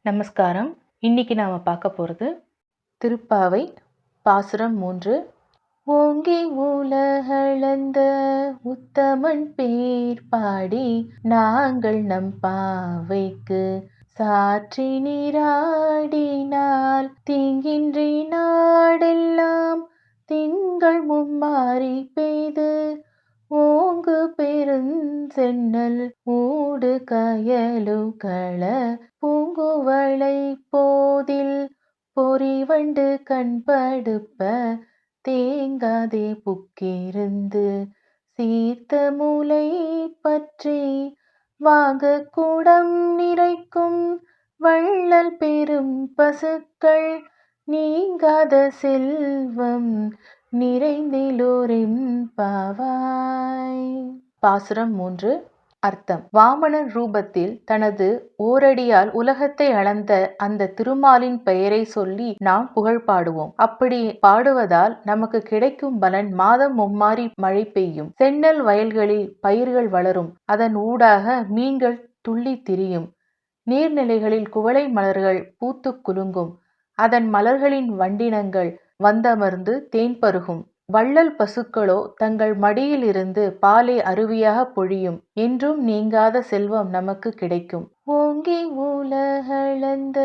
நமஸ்காரம். இன்னைக்கு நாம பார்க்க போறது திருப்பாவை பாசுரம் 3. ஓங்கி உலகளந்த உத்தமன் பேர் பாடி நாங்கள் நம் பாவைக்கு சாற்றி நீராடினால் தீங்கின்றி நாடெல்லாம் திங்கள் மும்மாறி பெய்து ஓங்கு பெருஞ்சென்னல் ஊடு கயலுகள பூங்குவளை போதில் பொறிவண்டு கண்படுப்ப தேங்காதே புக்கிருந்து சீர்த்த முலை பற்றி வாங்க குடம் நிறைக்கும் வள்ளல் பெரும் பசுக்கள் நீங்காத செல்வம் நிறைந்திலோரின் பாவாய். பாசுரம் 3. அர்த்தம். வாமனன் ரூபத்தில் தனது ஓரடியால் உலகத்தை அளந்த அந்த திருமாலின் பெயரை சொல்லி நாம் புகழ் பாடுவோம். அப்படி பாடுவதால் நமக்கு கிடைக்கும் பலன் மாதம் மும்மாறி மழை பெய்யும், செந்நெல் வயல்களில் பயிர்கள் வளரும், அதன் ஊடாக மீன்கள் துள்ளி திரியும், நீர்நிலைகளில் குவளை மலர்கள் பூத்து குலுங்கும், அதன் மலர்களின் வண்டினங்கள் வந்தமர்ந்து தேன் பருகும், வள்ளல் பசுக்களோ தங்கள் மடியில் இருந்து பாலை அருவியாக பொழியும், என்றும் நீங்காத செல்வம் நமக்கு கிடைக்கும். ஓங்கி உலகளந்த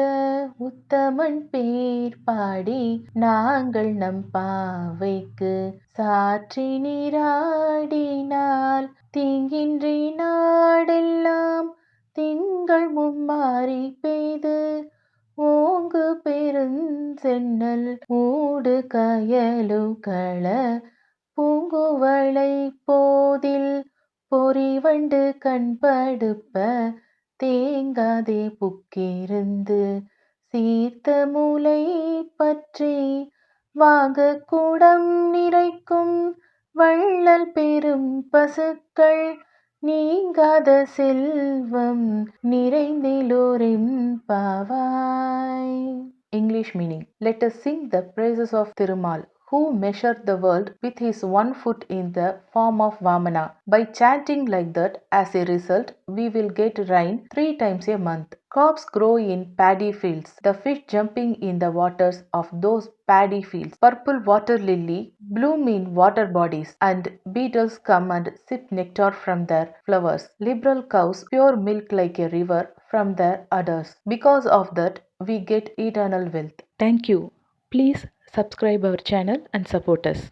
உத்தமன் பேர் பாடி நாங்கள் நம் பாவைக்கு சாற்றி நீராடினால் தீங்கின்றி நாடெல்லாம் திங்கள் மும்மாறி பெய்து ஓங்கு பெருஞ்சென்னல் ஊடு கயலுகள பூங்குவளை போதில் பொறிவண்டு கண்படுப்ப தேங்காதே புக்கிருந்து சீர்த்த முலை பற்றி வாங்க குடம் நிறைக்கும் வள்ளல் பெரும் பசுக்கள் நீங்காத செல்வம் நிறைந்திலோரின் பாவாய். English meaning. Let us sing the praises of Thirumal, who measured the world with his one foot in the form of Vamana. By chanting like that, as a result, we will get rain 3 times a month. Crops grow in paddy fields, the fish jumping in the waters of those paddy fields. Purple water lily bloom in water bodies, and beetles come and sip nectar from their flowers. Liberal cows pure milk like a river from their udders. Because of that, we get eternal wealth. Thank you. Please subscribe our channel and support us.